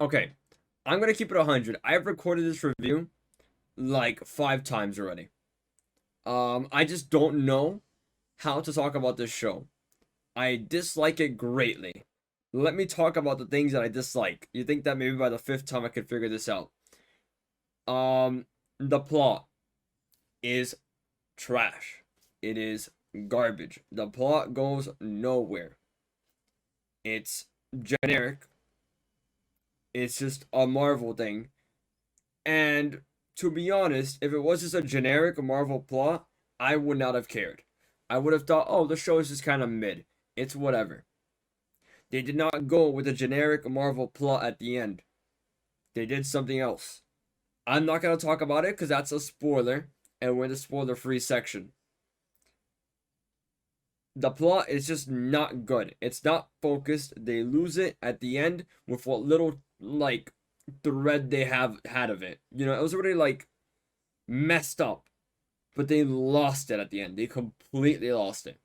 Okay, I'm gonna keep it 100. I've recorded this review like 5 times already. I just don't know how to talk about this show. I dislike it greatly. Let me talk about the things that I dislike. You think that maybe by the fifth time I could figure this out? Um, the plot is trash. It is garbage. The plot goes nowhere. It's generic. It's just a Marvel thing. And to be honest, if it was just a generic Marvel plot, I would not have cared. I would have thought, oh, the show is just kind of mid. It's whatever. They did not go with a generic Marvel plot at the end. They did something else. I'm not going to talk about it because that's a spoiler, and we're in the spoiler free section. The plot is just not good. It's not focused. They lose it at the end with what little, like, thread they have had of it. You know, it was already, like, messed up, but they lost it at the end. They completely lost it.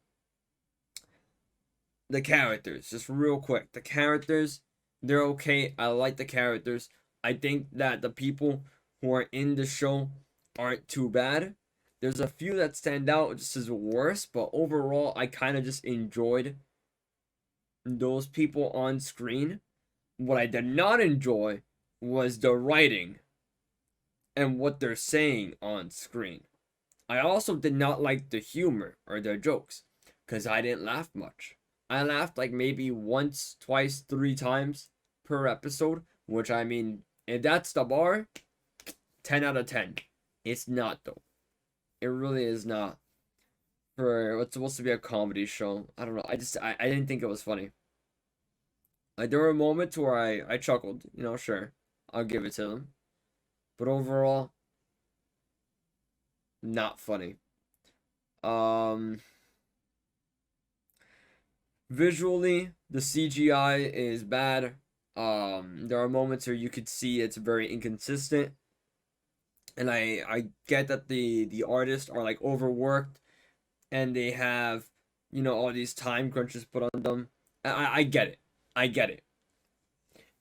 The characters, just real quick. The characters, they're okay. I like the characters. I think that the people who are in the show aren't too bad. There's a few that stand out just as worse, but overall, I kind of just enjoyed those people on screen. What I did not enjoy was the writing and what they're saying on screen. I also did not like the humor or their jokes because I didn't laugh much. I laughed like maybe once, twice, 3 times per episode, which I mean, if that's the bar, 10 out of 10. It's not though. It really is not for what's supposed to be a comedy show. I don't know. I didn't think it was funny. Like there were moments where I chuckled, sure. I'll give it to them. But overall, not funny. Um Visually, the CGI is bad. There are moments where you could see it's very inconsistent, and I get that the artists are like overworked and they have all these time crunches put on them. I get it. I get it.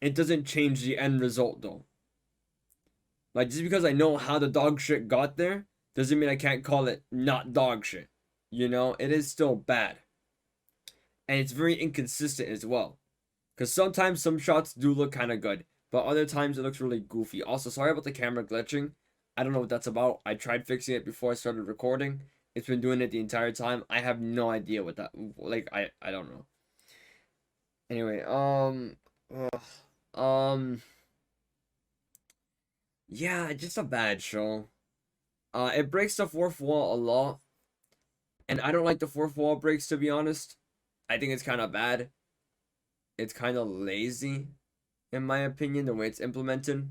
It doesn't change the end result though. Like just because I know how the dog shit got there doesn't mean I can't call it not dog shit. It is still bad. And it's very inconsistent as well. Because sometimes some shots do look kind of good, but other times it looks really goofy. Also, sorry about the camera glitching. I don't know what that's about. I tried fixing it before I started recording. It's been doing it the entire time. I have no idea what that like. I don't know. Anyway, um, yeah, just a bad show. It breaks the fourth wall a lot, and I don't like the fourth wall breaks to be honest. I think it's kind of bad. It's kind of lazy, in my opinion, the way it's implemented.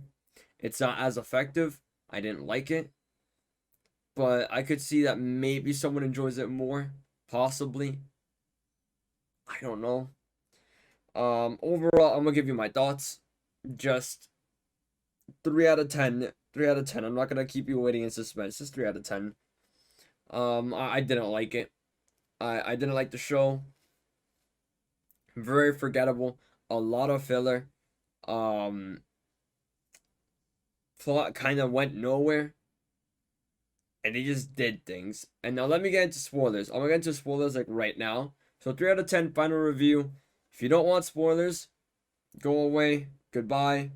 It's not as effective. I didn't like it. But I could see that maybe someone enjoys it more. Possibly. I don't know. Overall, I'm gonna give you my thoughts. Just 3 out of 10. 3 out of 10. I'm not gonna keep you waiting in suspense. Just 3 out of 10. I didn't like it. I didn't like the show. Very forgettable. A lot of filler. Um, Plot kind of went nowhere, and they just did things. And now let me get into spoilers. I'm gonna get into spoilers like right now. So 3 out of 10 final review. If you don't want spoilers, go away. Goodbye.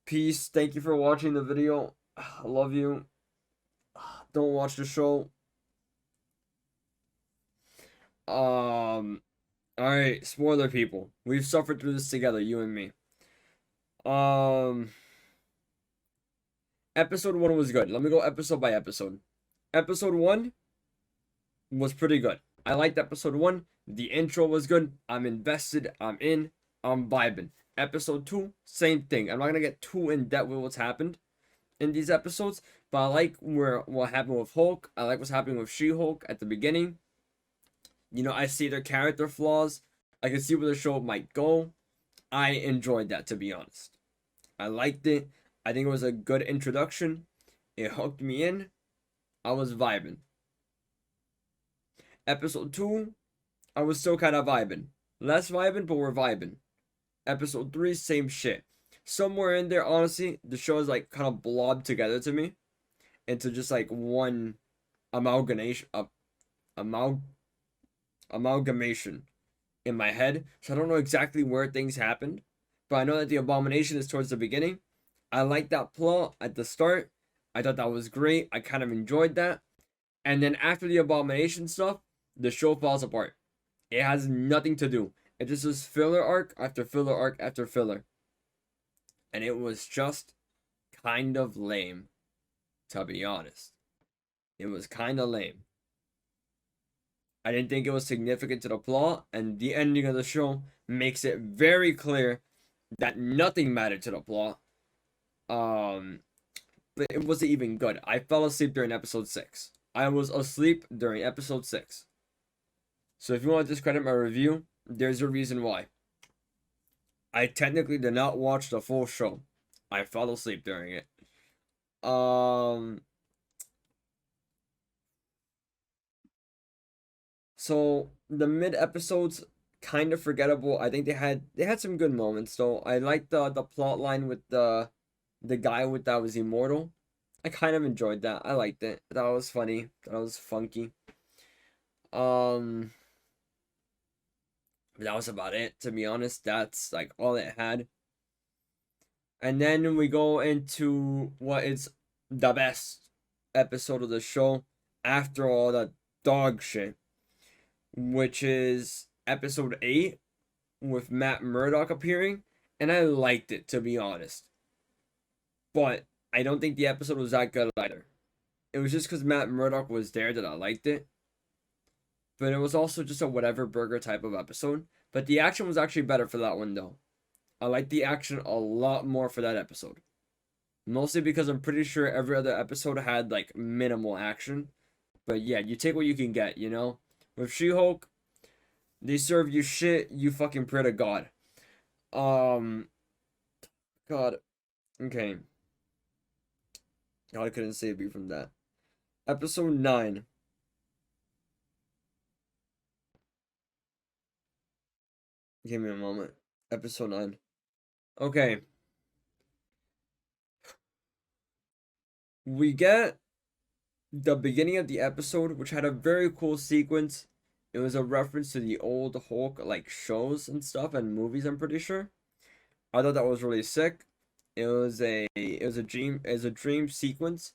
Peace. Thank you for watching the video. I love you. Don't watch the show. Alright, spoiler people. We've suffered through this together, you and me. Um Episode 1 was good. Let me go episode by episode. Episode 1 was pretty good. I liked episode 1. The intro was good. I'm invested. I'm in. I'm vibing. Episode 2, same thing. I'm not gonna get too in depth with what's happened in these episodes, but I like what happened with Hulk. I like what's happening with She-Hulk at the beginning. I see their character flaws. I can see where the show might go. I enjoyed that, to be honest. I liked it. I think it was a good introduction. It hooked me in. I was vibing. Episode 2, I was still kind of vibing. Less vibing, but we're vibing. Episode 3, same shit. somewhere in there, honestly, the show is like kind of blobbed together to me into just like one amalgamation, amal, amalgamation in my head. So I don't know exactly where things happened, but I know that the abomination is towards the beginning. I like that plot at the start. I thought that was great. I kind of enjoyed that. And then after the abomination stuff, the show falls apart. It has nothing to do. It just is filler arc after filler arc after filler. And it was just kind of lame, to be honest. It was kind of lame. I didn't think it was significant to the plot, and the ending of the show makes it very clear that nothing mattered to the plot. But it wasn't even good. I fell asleep during episode 6. I was asleep during episode 6. So if you want to discredit my review, there's a reason why. I technically did not watch the full show. I fell asleep during it. So the mid episodes kind of forgettable. I think they had some good moments though. I liked the plot line with the guy with that was immortal. I kind of enjoyed that. I liked it. That was funny. That was funky. Um that was about it, to be honest. That's like all it had. And then we go into what is the best episode of the show after all the dog shit, which is episode 8 with Matt Murdock appearing. And I liked it, to be honest. But I don't think the episode was that good either. It was just because Matt Murdock was there that I liked it. But it was also just a whatever burger type of episode. But the action was actually better for that one, though. I liked the action a lot more for that episode. Mostly because I'm pretty sure every other episode had like minimal action. But yeah, you take what you can get, you know? With She-Hulk, they serve you shit, you fucking pray to God. God. Okay. God couldn't save me from that. Episode 9. Give me a moment. Episode 9. Okay. We get the beginning of the episode, which had a very cool sequence. It was a reference to the old Hulk like shows and stuff and movies, I'm pretty sure. I thought that was really sick. It was a dream sequence.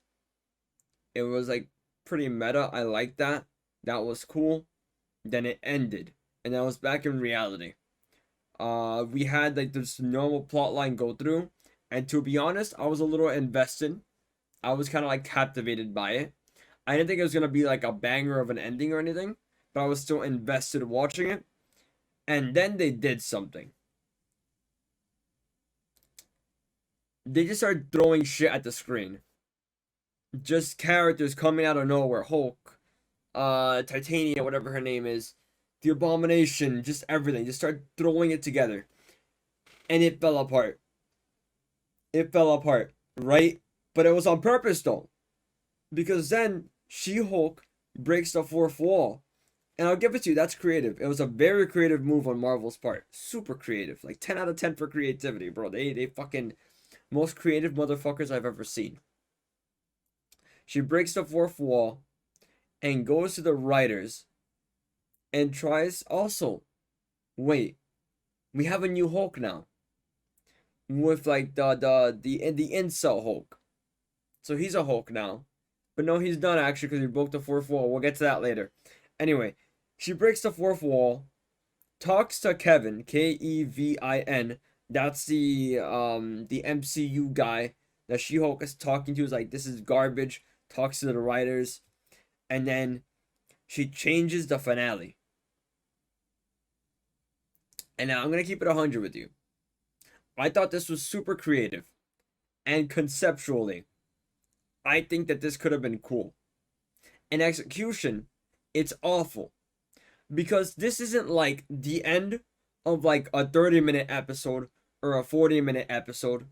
It was like pretty meta. I liked that. That was cool. Then it ended. And I was back in reality. We had like this normal plot line go through. And to be honest, I was a little invested. I was kind of like captivated by it. I didn't think it was gonna be like a banger of an ending or anything, but I was still invested watching it. And then they did something. They just started throwing shit at the screen. Just characters coming out of nowhere. Hulk, Titania, whatever her name is, the Abomination, just everything. Just start throwing it together. And it fell apart. It fell apart, right? But it was on purpose though. Because then She-Hulk breaks the fourth wall. And I'll give it to you, that's creative. It was a very creative move on Marvel's part. Super creative. Like 10 out of 10 for creativity, bro. They fucking most creative motherfuckers I've ever seen. She breaks the fourth wall and goes to the writers and tries also. Wait, we have a new Hulk now. With like the incel Hulk. So he's a Hulk now. But no, he's not actually because he broke the fourth wall. We'll get to that later. Anyway, she breaks the fourth wall, talks to Kevin, Kevin. That's the MCU guy that She-Hulk is talking to. Is like, this is garbage. Talks to the writers, and then she changes the finale. And now I'm gonna keep it 100 with you. I thought this was super creative, and conceptually, I think that this could have been cool. In execution, it's awful. Because this isn't like the end of like a 30-minute episode or a 40-minute episode.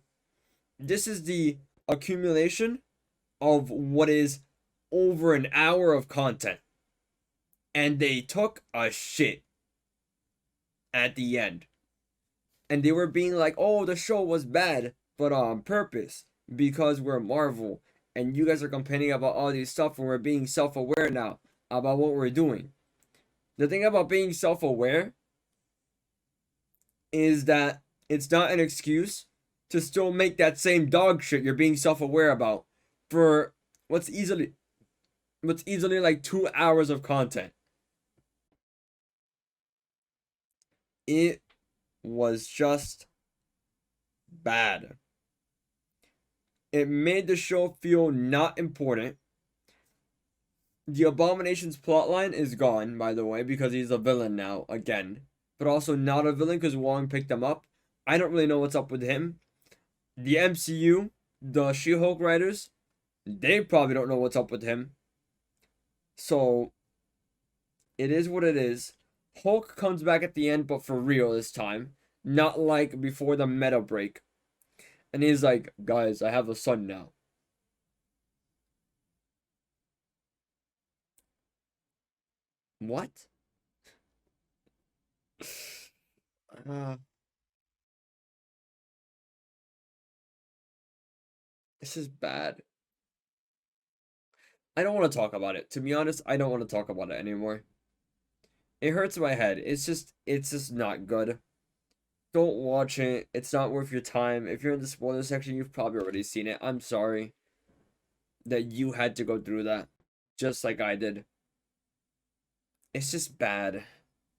This is the accumulation of what is over an hour of content. And they took a shit at the end. and they were being like, "Oh, the show was bad, but on purpose because we're Marvel, and you guys are complaining about all these stuff, and we're being self-aware now about what we're doing." The thing about being self-aware is that it's not an excuse to still make that same dog shit you're being self-aware about for what's easily like 2 hours of content. It was just bad. It made the show feel not important. The Abomination's plotline is gone, by the way, because he's a villain now, again. But also not a villain because Wong picked him up. I don't really know what's up with him. The MCU, the She-Hulk writers, they probably don't know what's up with him. So, it is what it is. Hulk comes back at the end, but for real this time. Not like before the meta break. And he's like, guys, I have a son now. What? Uh, this is bad. I don't want to talk about it. To be honest, I don't want to talk about it anymore. It hurts my head. It's just not good. Don't watch it. It's not worth your time. If you're in the spoiler section, you've probably already seen it. I'm sorry that you had to go through that, just like I did. It's just bad.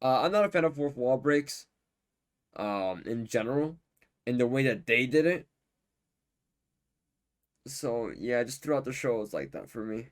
I'm not a fan of fourth wall breaks, in general, in the way that they did it. So yeah, just throughout the show, it's like that for me.